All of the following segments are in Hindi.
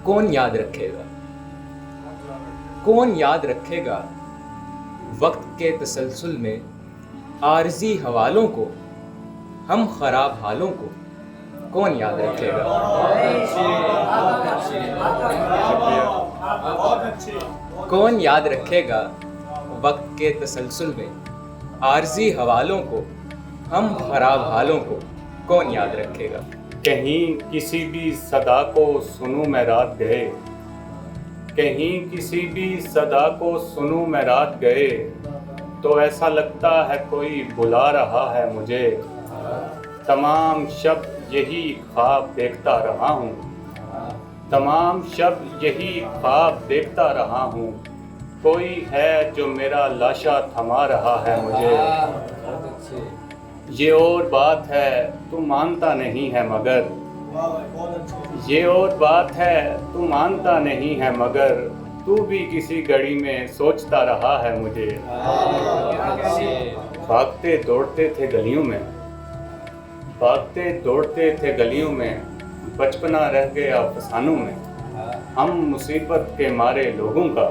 कौन याद रखेगा, कौन याद रखेगा वक्त के तसलसल में आरजी हवालों को, हम खराब हालों को कौन याद रखेगा। कौन याद रखेगा वक्त के तसलसल में आरजी हवालों को, हम खराब हालों को कौन याद रखेगा। कहीं किसी भी सदा को सुनूं मैं रात गए, कहीं किसी भी सदा को सुनूं मैं रात गए, तो ऐसा लगता है कोई बुला रहा है मुझे। तमाम शब यही ख्वाब देखता रहा हूँ, तमाम शब यही ख्वाब देखता रहा हूँ, कोई है जो मेरा लाशा थमा रहा है मुझे। ये और बात है तू मानता नहीं है मगर, ये और बात है तू मानता नहीं है मगर, तू भी किसी घड़ी में सोचता रहा है मुझे। भागते दौड़ते थे गलियों में, भागते दौड़ते थे गलियों में, बचपना रह गया फसानों में। हम मुसीबत के मारे लोगों का,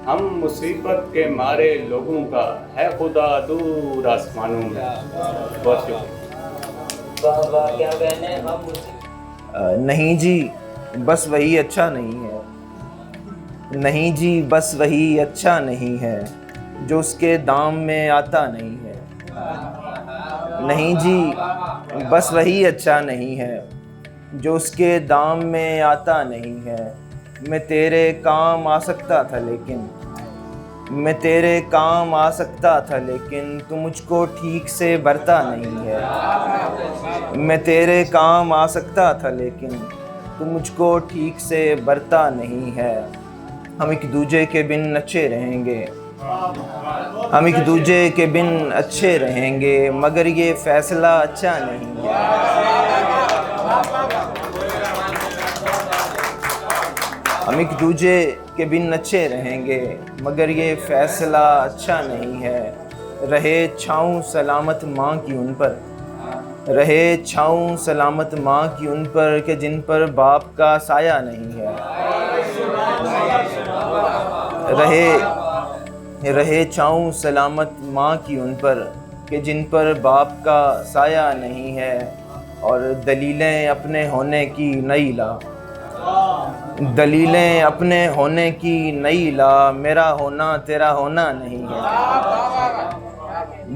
हम मुसीबत के मारे लोगों का, है खुदा दूर आसमानों में। बहुत शुक्रिया। नहीं जी बस वही अच्छा नहीं है, नहीं जी बस वही अच्छा नहीं है, जो उसके दाम में आता नहीं है। नहीं जी बस वही अच्छा नहीं है, जो उसके दाम में आता नहीं है। मैं तेरे काम आ सकता था लेकिन, मैं तेरे काम आ सकता था लेकिन, तू मुझको ठीक से भरता नहीं है। मैं तेरे काम आ सकता था लेकिन, तू मुझको ठीक से भरता नहीं है। हम एक दूजे के बिन अच्छे रहेंगे, हम एक दूजे के बिन अच्छे रहेंगे, मगर ये फैसला अच्छा नहीं है। हम एक दूजे के बिन अच्छे रहेंगे, मगर ये फैसला अच्छा नहीं है। रहे छाऊं सलामत माँ की उन पर, रहे छाऊं सलामत माँ की उन पर, कि जिन पर बाप का साया नहीं है। रहे छाऊं सलामत माँ की उन पर, कि जिन पर बाप का साया नहीं है। और दलीलें अपने होने की नई ला, दलीलें अपने होने की नई ला, मेरा होना तेरा होना नहीं है।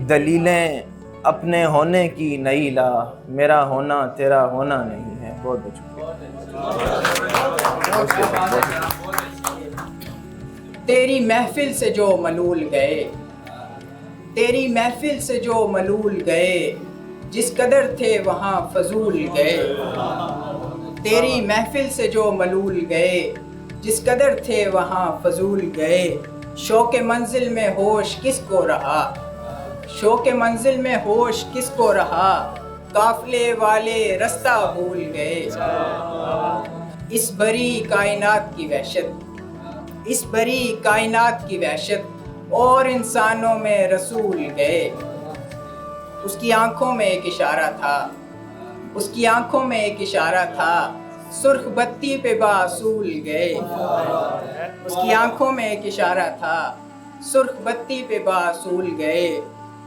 दलीलें अपने होने की नई ला, मेरा होना तेरा होना नहीं है। बहुत तेरी महफिल से जो मलूल गए, तेरी महफिल से जो मलूल गए, जिस कदर थे वहाँ फजूल गए। तेरी महफिल से जो मलूल गए, जिस कदर थे वहाँ फजूल गए। शौक़ मंजिल में होश किसको रहा, शौक़ मंजिल में होश किसको रहा, काफिले वाले रास्ता भूल गए। इस बड़ी कायनात की वहशत, इस बड़ी कायनात की वहशत, और इंसानों में रसूल गए। उसकी आंखों में एक इशारा था, उसकी आंखों में एक इशारा था, सुर्ख बत्ती पे बासूल गए। उसकी आंखों में एक इशारा था, सुर्ख बत्ती पे बासूल गए।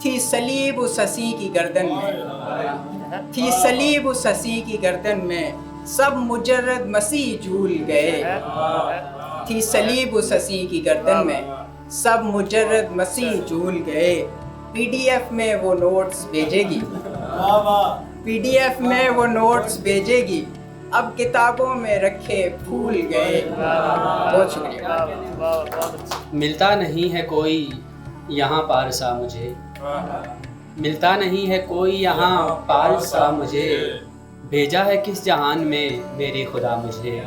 थी सलीब उस हसी की गर्दन में, थी सलीब उस हसी की गर्दन में, सब मुजर्रद मसीह झूल गए। थी सलीब उस हसी की गर्दन में, सब मुजर्रद मसीह झूल गए। पीडीएफ में वो नोट्स भेजेगी, पीडीएफ में वो नोट्स भेजेगी, अब किताबों में रखे फूल गए। बहुत शुक्रिया। मिलता नहीं है कोई यहाँ पार सा मुझे, मिलता नहीं है कोई यहाँ पार सा मुझे, भेजा है किस जहान में मेरे खुदा मुझे।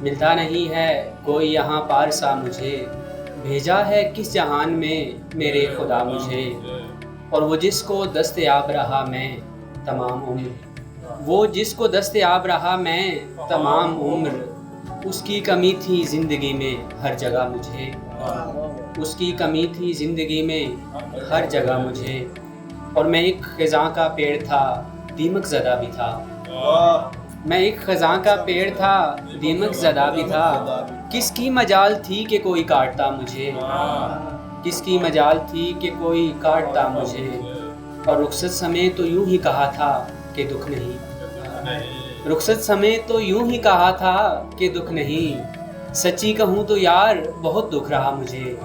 मिलता नहीं है कोई यहाँ पार सा मुझे, भेजा है किस जहान में मेरे खुदा मुझे। और वो जिसको दस्तयाब रहा मैं तमाम उम्र, वो जिसको दस्तयाब रहा मैं तमाम उम्र, उसकी कमी थी ज़िंदगी में हर जगह मुझे, उसकी कमी थी ज़िंदगी में हर जगह मुझे। और मैं एक ख़िज़ां का पेड़ था, दीमक ज़दा भी था, मैं एक खज़ां का पेड़ था, दीमक ज़दा भी था। किसकी मजाल थी कि कोई काटता मुझे, किसकी मजाल थी कि कोई काटता मुझे। और रुखसत समय तो यूं ही कहा था कि दुख नहीं, रुखसत समय तो यूं ही कहा था कि दुख नहीं। सच्ची कहूँ तो यार बहुत दुख रहा मुझे,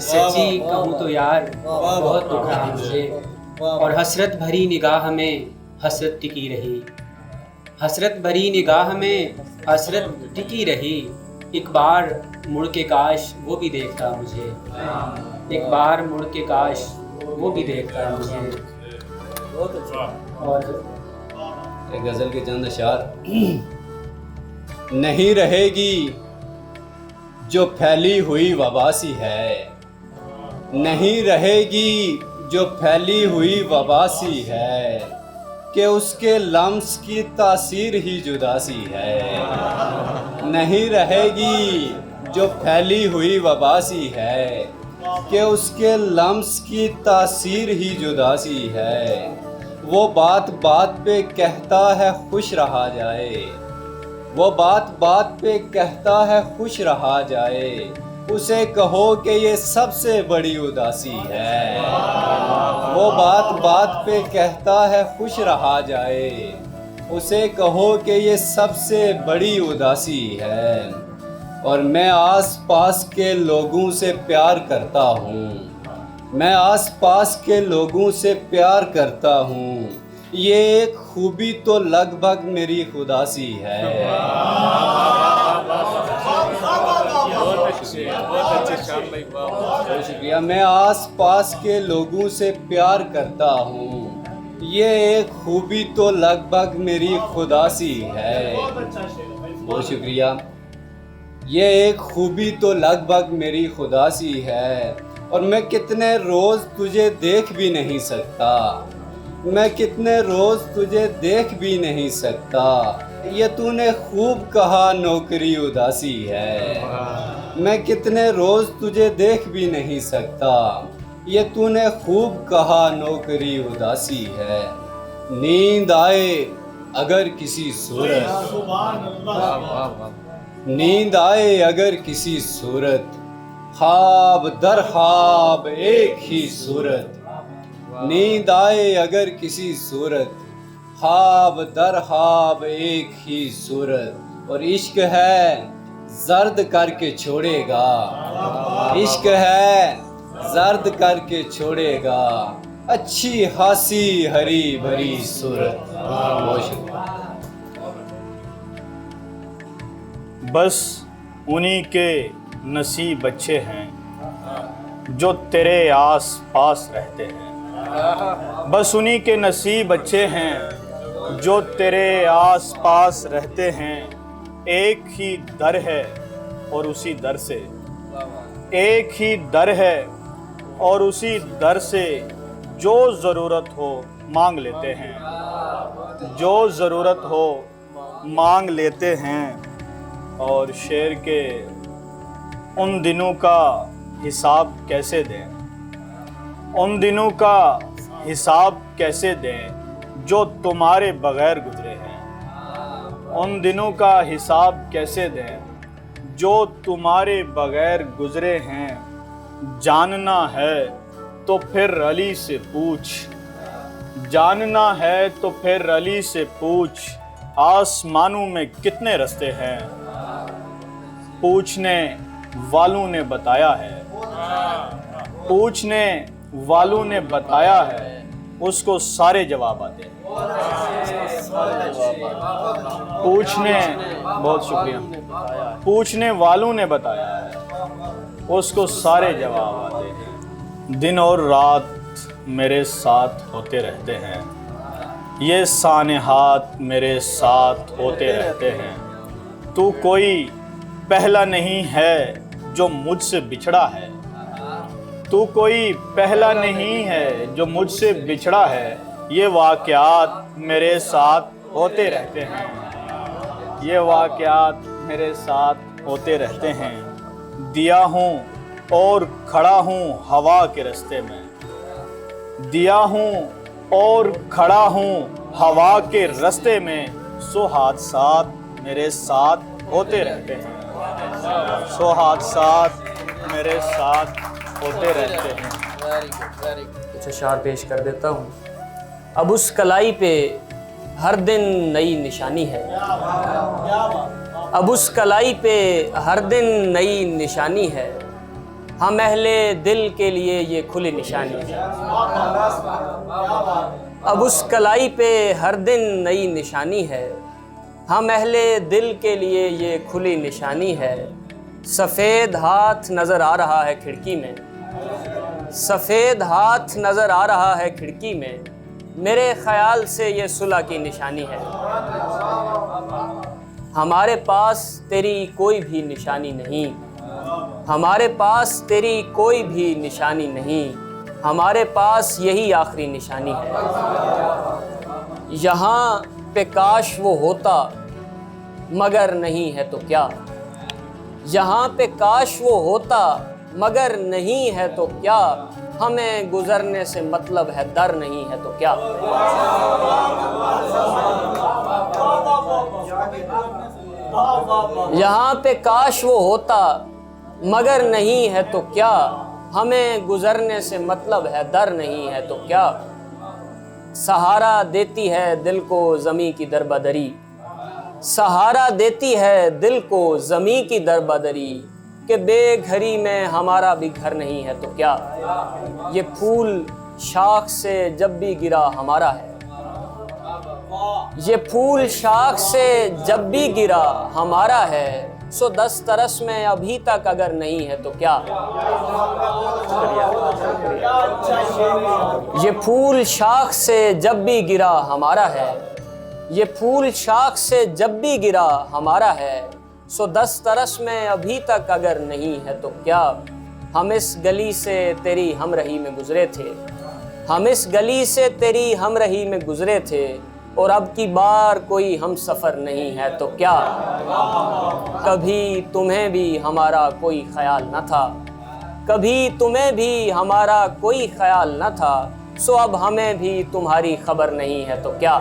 सच्ची कहूँ तो यार बहुत दुख रहा मुझे। और हसरत भरी निगाह में हसरत टिकी रही, हसरत भरी निगाह में हसरत टिकी रही। एक बार मुड़ के काश वो भी देखता मुझे, एक बार मुड़ के काश वो भी देखता मुझे। और एक गज़ल के चंद अशार। नहीं रहेगी जो फैली हुई वबा सी है, नहीं रहेगी जो फैली हुई वबा सी है, कि उसके लम्स की तासीर ही जुदा सी है। नहीं रहेगी जो फैली हुई वबा सी है, कि उसके लम्स की तासीर ही जुदा सी है। वो बात बात पे कहता है खुश रहा जाए, वो बात बात पे कहता है खुश रहा जाए, उसे कहो कि ये सबसे बड़ी उदासी है। वो बात बात पे कहता है खुश रहा जाए, उसे कहो कि ये सबसे बड़ी उदासी है। और मैं आस पास के लोगों से प्यार करता हूँ, मैं आस पास के लोगों से प्यार करता हूँ, ये एक खूबी तो लगभग मेरी खुदासी है। बहुत शुक्रिया। मैं आस पास के लोगों से प्यार करता हूँ, ये एक खूबी तो लगभग मेरी खुदासी है। बहुत शुक्रिया। ये एक खूबी तो लगभग मेरी खुदासी है। और मैं कितने रोज़ तुझे देख भी नहीं सकता, मैं कितने रोज़ तुझे देख भी नहीं सकता, ये तूने खूब कहा नौकरी उदासी है। मैं कितने रोज़ तुझे देख भी नहीं सकता, ये तूने खूब कहा नौकरी उदासी है। नींद आए अगर किसी सूरत, नींद आए अगर किसी सूरत, ख्वाब दर ख्वाब एक ही सूरत। नींद आए अगर किसी सूरत, ख्वाब दर ख्वाब एक ही सूरत। और इश्क है जर्द करके छोड़ेगा, इश्क है जर्द करके छोड़ेगा, अच्छी खासी हरी भरी सूरत। बहुत शुक्रिया। बस उन्हीं के नसीब अच्छे हैं जो तेरे आस पास रहते हैं, बस उन्हीं के नसीब अच्छे हैं जो तेरे आस पास रहते हैं। एक ही दर है और उसी दर से, एक ही दर है और उसी दर से जो ज़रूरत हो मांग लेते हैं, जो ज़रूरत हो मांग लेते हैं। और शेर के उन दिनों का हिसाब कैसे दें, उन दिनों का हिसाब कैसे दें जो तुम्हारे बगैर गुजरे हैं, उन दिनों का हिसाब कैसे दें जो तुम्हारे बगैर गुजरे हैं। जानना है तो फिर अली से पूछ, जानना है तो फिर अली से पूछ, आसमानों में कितने रास्ते हैं, पूछने वालों ने बताया है, पूछने वालों ने बताया है, उसको सारे जवाब आते हैं। पूछने, बहुत शुक्रिया, पूछने वालों ने बताया है, उसको सारे जवाब आते हैं। दिन और रात मेरे साथ होते रहते हैं, ये सानहात मेरे साथ होते रहते हैं। तू कोई पहला नहीं है जो मुझसे बिछड़ा है, तू कोई पहला नहीं है जो मुझसे बिछड़ा है। ये वाक़यात मेरे साथ होते रहते हैं, ये वाक़यात मेरे साथ होते रहते हैं। दिया हूँ और खड़ा हूँ हवा के रास्ते में, दिया हूँ और खड़ा हूँ हवा के रास्ते में सो हादसात मेरे साथ होते रहते हैं, सो हादसात मेरे साथ होते रहते हैं। कुछ अशार पेश कर देता हूँ। अब उस कलाई पे हर दिन नई निशानी है, अब उस कलाई पे हर दिन नई निशानी है, हम अहले दिल के लिए ये खुली निशानी है। अब उस कलाई पे हर दिन नई निशानी है, हम अहले दिल के लिए ये खुली निशानी है। सफ़ेद हाथ नज़र आ रहा है खिड़की में, सफ़ेद हाथ नज़र आ रहा है खिड़की में, मेरे ख़याल से ये सुलह की निशानी है। हमारे पास तेरी कोई भी निशानी नहीं, हमारे पास तेरी कोई भी निशानी नहीं, हमारे पास यही आखिरी निशानी है। यहाँ पे काश वो होता मगर नहीं है तो क्या, यहाँ पे काश वो होता मगर नहीं है तो क्या, हमें गुजरने से मतलब है डर नहीं है तो क्या। यहाँ पे काश वो होता मगर नहीं है तो क्या, हमें गुजरने से मतलब है डर नहीं है तो क्या। सहारा देती है दिल को ज़मीं की दरबदरी, सहारा देती है दिल को ज़मीं की दरबदरी, कि बेघरी में हमारा भी घर नहीं है तो क्या। ये फूल शाख से जब भी गिरा हमारा है, ये फूल शाख से जब भी गिरा हमारा है, सो दस्तरस में अभी तक अगर नहीं है तो क्या। ये फूल शाख से जब भी गिरा हमारा है, ये फूल शाख से जब भी गिरा हमारा है, सो दस्तरस में अभी तक अगर नहीं है तो क्या। हम इस गली से तेरी हमरही में गुजरे थे, हम इस गली से तेरी हमरही में गुजरे थे, और अब की बार कोई हम सफ़र नहीं है तो क्या। कभी तुम्हें भी हमारा कोई ख्याल न था, कभी तुम्हें भी हमारा कोई ख्याल न था, सो अब हमें भी तुम्हारी खबर नहीं है तो क्या।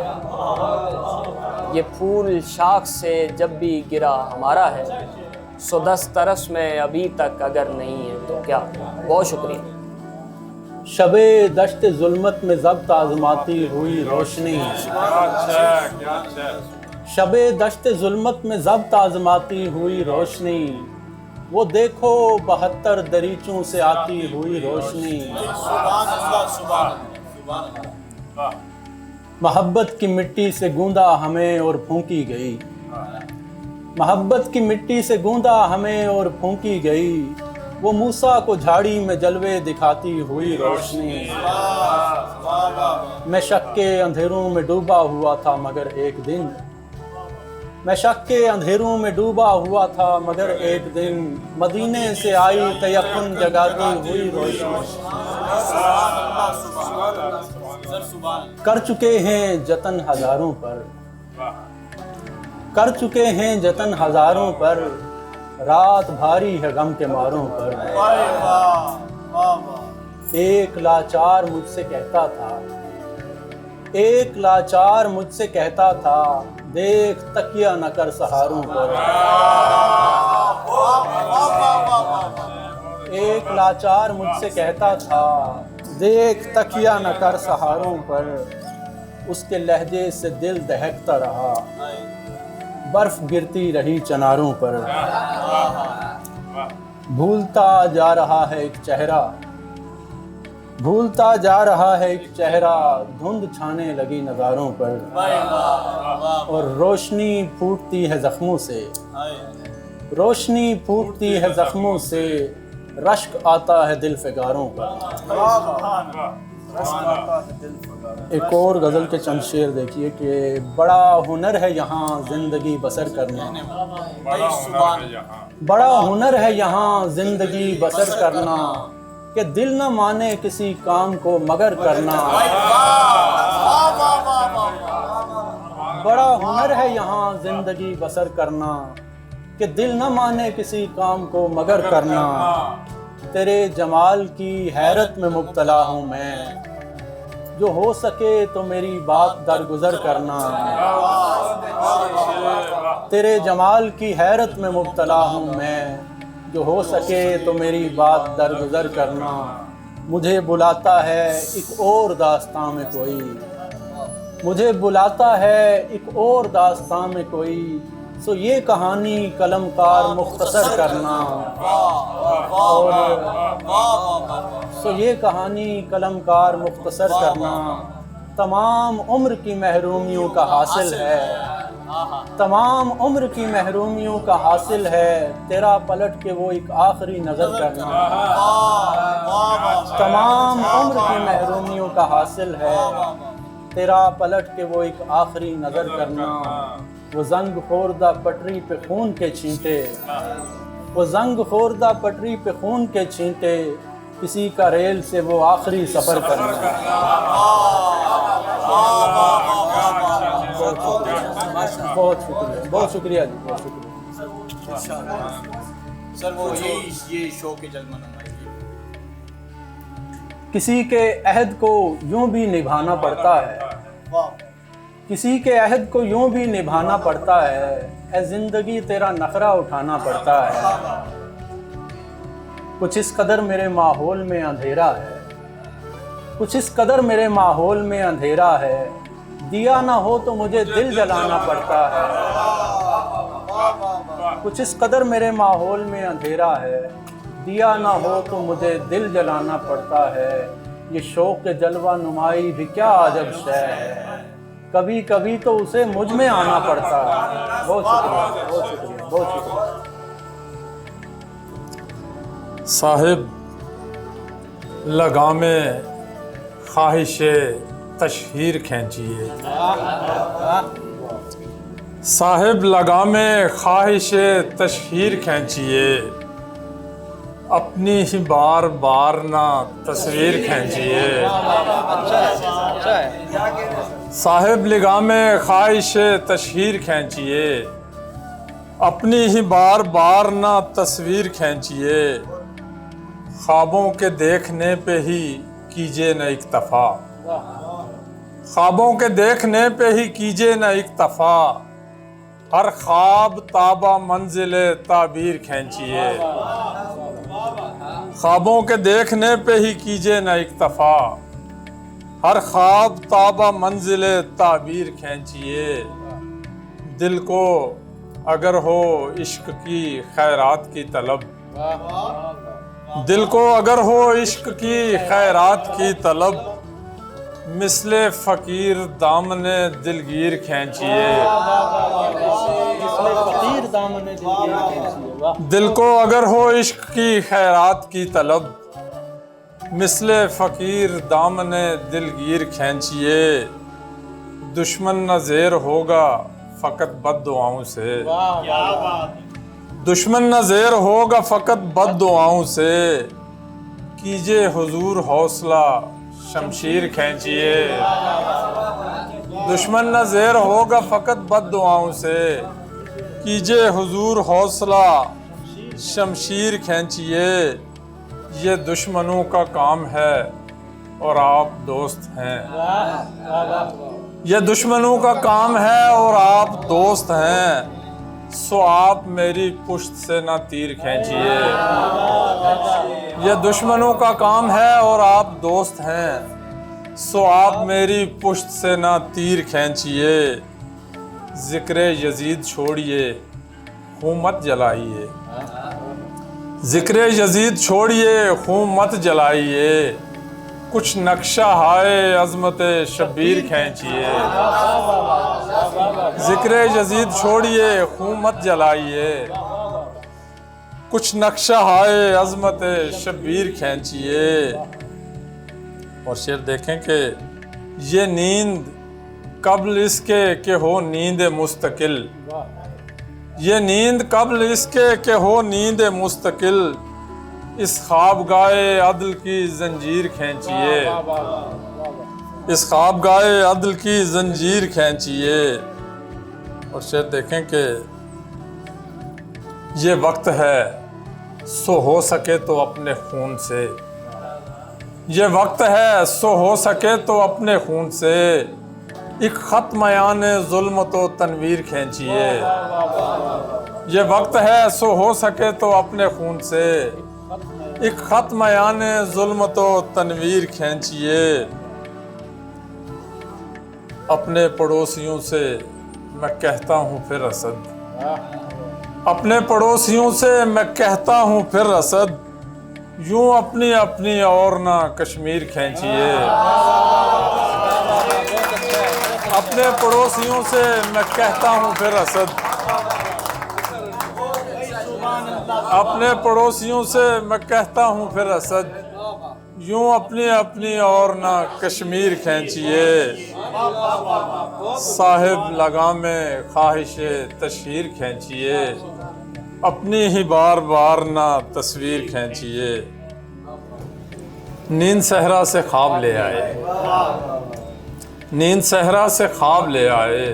ये फूल शाख से जब भी गिरा हमारा है, सो दस्तरस में अभी तक अगर नहीं है तो क्या। बहुत शुक्रिया। शबे दश्त जुल्मत में ज़ब्त आज़माती हुई रोशनी, शबे दश्त जुल्मत में ज़ब्त आज़माती हुई रोशनी, वो देखो 72 दरीचों से आती हुई रोशनी। मोहब्बत की मिट्टी से गूंदा हमें और फूंकी गई, मोहब्बत की मिट्टी से गूंदा हमें और फूंकी गई, वो मूसा को झाड़ी में जलवे दिखाती हुई रोशनी। मैं शक के अंधेरों में डूबा हुआ था मगर एक दिन, मैं शक के अंधेरों में डूबा हुआ था मगर एक दिन, मदीने से आई तयक्कुन जगाती हुई रोशनी। कर चुके हैं जतन हजारों पर, कर चुके हैं जतन हजारों पर, रात भारी है गम के मारों पर। एक लाचार मुझसे कहता था, एक लाचार मुझसे कहता था, देख तकिया न कर सहारों पर। एक लाचार मुझसे कहता था, देख तकिया न कर सहारों पर, उसके लहजे से दिल दहकता रहा, बर्फ गिरती रही चनारों पर। भूलता जा रहा है एक चेहरा, भूलता जा रहा है एक चेहरा, धुंध छाने लगी नज़ारों पर, और रोशनी फूटती है जख्मों से, रोशनी फूटती है जख्मों से, रश्क आता है दिल फिगारों पर। एक और गज़ल के चंद शेर देखिए कि बड़ा हुनर है यहाँ ज़िंदगी बसर करना, बड़ा हुनर है यहाँ ज़िंदगी बसर करना, कि दिल न माने किसी काम को मगर करना। बड़ा हुनर है यहाँ ज़िंदगी बसर करना, कि दिल न माने किसी काम को मगर करना। तेरे जमाल की हैरत में मुब्तला हूँ मैं, जो हो सके तो मेरी बात दरगुजर करना। तेरे जमाल की हैरत में मुब्तला हूँ मैं, जो हो सके तो मेरी बात दरगुजर करना। मुझे बुलाता है एक और दास्तां में कोई, मुझे बुलाता है एक और दास्तां में कोई, सो ये कहानी कलमकार मुख्तसर करना। और सो ये कहानी कलमकार मुख्तसर करना तमाम उम्र की महरूमियों का हासिल है, तमाम उम्र की महरूमियों का हासिल है। तेरा पलट के वो एक आखिरी नज़र करना, तमाम उम्र की महरूमियों का हासिल है। तेरा पलट के वो एक आखिरी नज़र करना। वो जंग खोरदा पटरी पे खून के छींटे, वो जंग खोरदा पटरी पे खून के छींटे, किसी का रेल से वो आखिरी सफ़र करना। बहुत शुक्रिया, बहुत शुक्रिया जी, बहुत शुक्रिया। सर वो ये शो के जलमनुमा किसी के अहद को यूं भी निभाना पड़ता है, किसी के अहद को यूं भी निभाना पड़ता है। ए जिंदगी तेरा नखरा उठाना पड़ता है। कुछ इस कदर मेरे माहौल में अंधेरा है, कुछ इस कदर मेरे माहौल में अंधेरा है। दिया ना हो तो मुझे दिल जलाना पड़ता है। कुछ इस कदर मेरे माहौल में अंधेरा है, दिया ना हो तो मुझे दिल जलाना पड़ता है। ये शौक़ जलवा नुमाई भी क्या अजब शै है, कभी कभी तो उसे मुझ में आना पड़ता है। बहुत शुक्रिया, बहुत शुक्रिया, बहुत शुक्रिया। साहिब लगामे ख्वाहिशे तशहीर खींचिए, साहिब लगामे ख्वाहिशे तशहीर खींचिए, अपनी ही बार बार ना तस्वीर खींचिए। साहिब लगामे ख्वाहिशे तशहीर खींचिए, अपनी ही बार बार ना तस्वीर खींचिए। ख्वाबों के देखने पे ही कीजिए न इक्तफा, ख्वाबों के देखने पे ही कीजिए न इक्तफा। हर ख्वाब ताबा मंजिले ताबीर खींचिए, ख्वाबों के देखने पे ही कीजिए न इक्तफा। हर ख्वाब ताबा मंजिले ताबीर खींचिए। दिल को अगर हो इश्क की खैरात की तलब, दिल को अगर हो इश्क की खैरात की तलब, मिसले फ़कीर दामने दिलगीर खींचिए। दिल को अगर हो इश्क की खैरात की तलब, मिसले फ़कीर दामने दिलगीर खींचिए। दुश्मन न ज़ेर होगा फ़कत बद्दुआओं से, दुश्मन न ज़ेर होगा फ़कत बद्दुआओं से। कीजिए हुजूर हौसला शमशीर खींचिए, दुश्मन न ज़ेर होगा फ़कत बद्दुआओं से। कीजिए हुजूर हौसला शमशीर खींचिए। ये दुश्मनों का काम है और आप दोस्त हैं, ये दुश्मनों का काम है और आप दोस्त हैं। सो आप मेरी पुश्त से ना तीर खींचिए। ये दुश्मनों का काम है और आप दोस्त हैं, सो आप मेरी पुश्त से ना तीर खींचिए। ज़िक्र यजीद छोड़िए खून मत जलाइए, ज़िक्र यजीद छोड़िए खून मत जलाइए। कुछ नक्शा हाय अज़मत शब्बीर खींचिए, ज़िक्र यजीद छोड़िए खून मत जलाइए। कुछ नक्शा हाय अज़मत शब्बीर खींचिए। और शेर देखें कि ये नींद कब्ल इसके कि हो नींद मुस्तकिल, ये नींद कब्ल इसके कि हो नींद मुस्तकिल। इस ख्वाबगाए अदल की जंजीर खींचिए, इस ख्वाबगाए अदल की जंजीर खींचिए। और शेर देखें कि ये वक्त है सो हो सके तो अपने खून से, ये वक्त है सो हो सके तो अपने खून से एक खत मयान जुल्म तो तनवीर खींचिए। ये वक्त है सो हो सके तो अपने खून से एक खत मयान जुल्म तो तनवीर खींचिए। अपने पड़ोसियों से मैं कहता हूँ फिर असद, अपने पड़ोसियों से मैं कहता हूँ फिर असद, यूं अपनी अपनी और ना कश्मीर खींचिए। अपने पड़ोसियों से मैं कहता हूँ फिर असद, अपने पड़ोसियों से मैं कहता हूँ फिर असद, यूं अपनी अपनी और ना कश्मीर खींचिए। साहिब लगामे ख्वाहिश तशहीर खींचिए, अपनी ही बार बार ना तस्वीर खींचिए। नींद सहरा से ख्वाब ले आए, नींद सहरा से ख्वाब ले आए,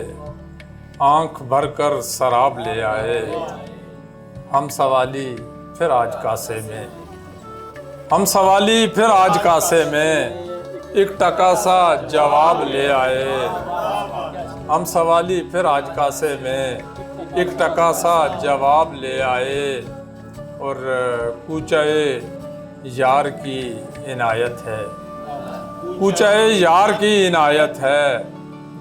आंख भर कर शराब ले आए। हम सवाली फिर आज कासे में, हम सवाली फिर आज कासे में, एक टका सा जवाब ले आए। हम सवाली फिर आज कासे में, एक टका सा जवाब ले आए। और पूछे यार की इनायत है, पूछे यार की इनायत है,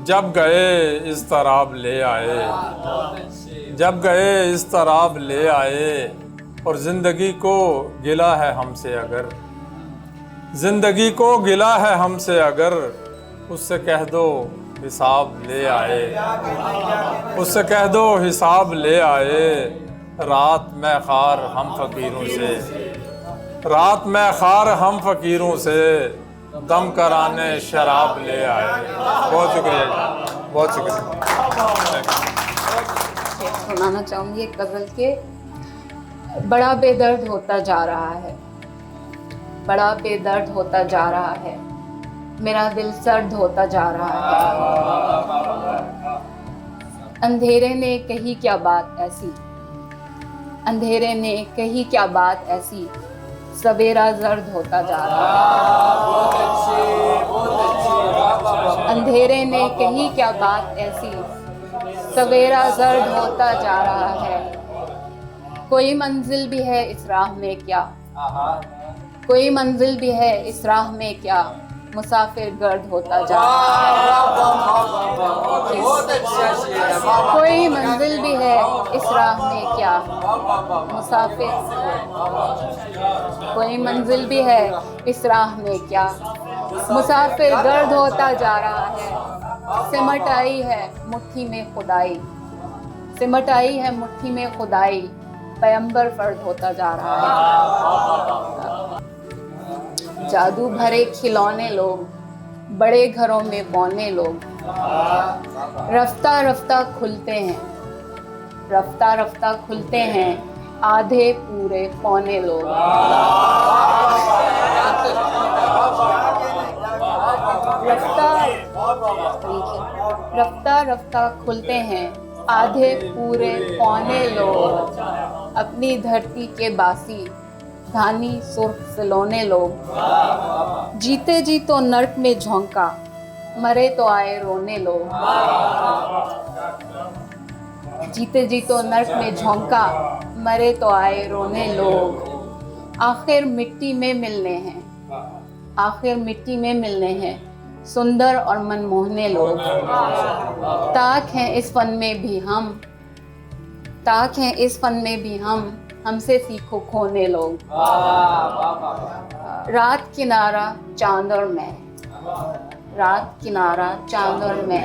जब गए इस तराब ले आए, जब गए इस तराब ले आए। और ज़िंदगी को गिला है हमसे अगर, ज़िंदगी को गिला है हमसे अगर, उससे कह दो हिसाब ले आए, उससे कह दो हिसाब ले आए। रात में खार हम फ़कीरों से, रात में खार हम फ़कीरों से, दम कराने शराब ले आए। बहुत शुक्रिया, बहुत शुक्रिया। सुनाना चाहूँगी एक गज़ल के। बड़ा बेदर्द होता जा रहा है, बड़ा बेदर्द होता जा रहा है, मेरा दिल सर्द होता जा रहा है। अंधेरे ने कही क्या बात ऐसी, अंधेरे ने कही क्या बात ऐसी, सवेरा जर्द होता जा रहा है। अंधेरे ने कही क्या बात ऐसी, सवेरा जर्द होता जा रहा है। कोई मंजिल भी है इस राह में क्या, कोई मंजिल भी है इस राह में क्या, मुसाफिर गर्द होता जा रहा है। कोई मंजिल भी है इस राह में क्या, मुसाफिर, कोई मंजिल भी है इस राह में क्या, मुसाफिर गर्द होता जा रहा है। सिमट आई है मुट्ठी में खुदाई, सिमट आई है मुट्ठी में खुदाई, पैगंबर फर्द होता जा रहा है। जादू भरे खिलौने लोग, बड़े घरों में पौने लोग, रफ्ता रफ्ता खुलते हैं, रफ्ता रफ्ता खुलते हैं, आधे पूरे पौने लोग। रफ्ता रफ्ता खुलते हैं, आधे पूरे पौने लोग, अपनी धरती के बासी धानी सुर्ख सिलोने लोग। जीते जी तो नर्क में झोंका, मरे तो आए रोने लोग। जीते जी तो नर्क में झोंका, मरे तो आए रोने लोग। आखिर मिट्टी में मिलने हैं, आखिर मिट्टी में मिलने हैं, सुंदर और मनमोहने लोग। ताक हैं इस फन में भी हम, ताक हैं इस फन में भी हम, हमसे सीखो खोने लोग। रात किनारा चांद और मैं, रात किनारा चांद और मैं,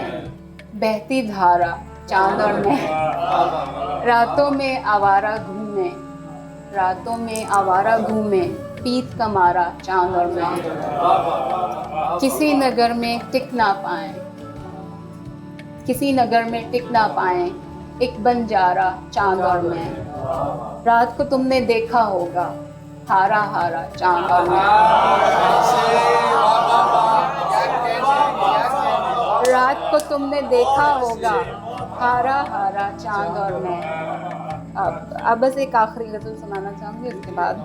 बहती धारा चांद और मैं। रातों में आवारा घूमे, रातों में आवारा घूमे, पीत का मारा चांद और मैं। किसी नगर में टिक ना पाए, किसी नगर में टिक ना पाए, एक बंजारा चांद और मैं। रात को तुमने देखा होगा, हारा हारा चांद और मैं। रात को तुमने देखा होगा, हारा हारा चांद और मैं। अब बस एक आखिरी गज़ल सुनाना चाहूँगी, उसके बाद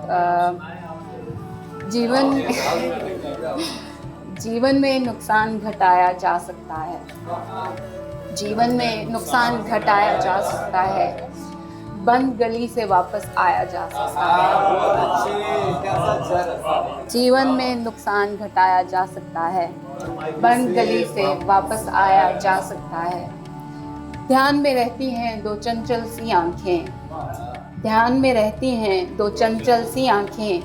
जीवन जीवन में नुकसान घटाया जा सकता है, जीवन में नुकसान घटाया जा सकता है, बंद गली से वापस आया जा सकता है। जीवन में नुकसान घटाया जा सकता है, बंद गली से वापस आया जा सकता है। ध्यान में रहती हैं दो चंचल सी आंखें, ध्यान में रहती हैं दो चंचल सी आंखें।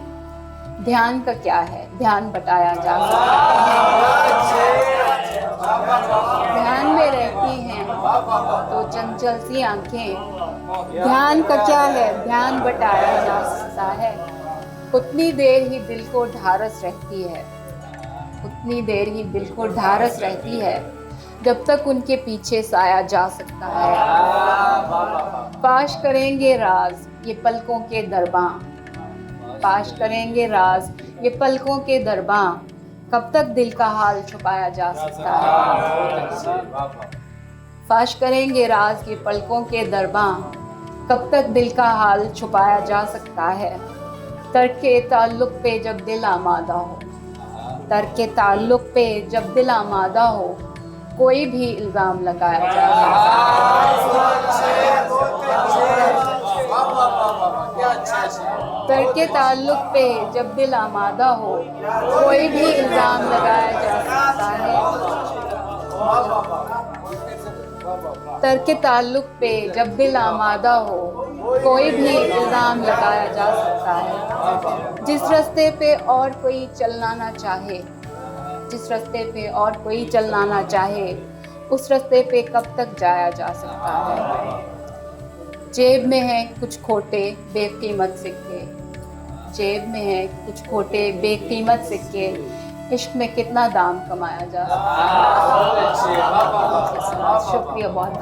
ध्यान का क्या है, ध्यान बटाया जा सकता है। ध्यान में रहती हैं दो चंचल सी आंखें। ध्यान का क्या है, ध्यान बटाया जा सकता है। उतनी देर ही दिल को ढारस रहती है, उतनी देर ही दिल को ढारस रहती है, जब तक उनके पीछे साया जा सकता है। पाश करेंगे राज ये पलकों के दरबां, पाश करेंगे राज ये पलकों के दरबां। कब तक दिल का हाल छुपाया जा सकता है। फाश करेंगे राज ये पलकों के दरबां, कब तक दिल का हाल छुपाया जा सकता है। तर्क के ताल्लुक पे जब दिल आमादा हो, तर्क के ताल्लुक पे जब दिल आमादा हो, कोई भी इल्ज़ाम लगाया जा सकता है। तर्क के ताल्लुक पे जब दिल आमादा हो, कोई भी इल्ज़ाम लगाया जा सकता है। तर्क के ताल्लुक पे जब दिल आमादा हो, कोई भी इल्ज़ाम लगाया जा सकता है। जिस रास्ते पे और कोई चलना ना चाहे, जिस रास्ते पे और कोई चलना ना चाहे, उस रास्ते पे कब तक जाया जा सकता है। जेब में है कुछ खोटे बेकीमत सिक्के, जेब में है कुछ खोटे बेकीमत सिक्के, इश्क में कितना दाम कमाया जा सकता है। शुक्रिया बहुत।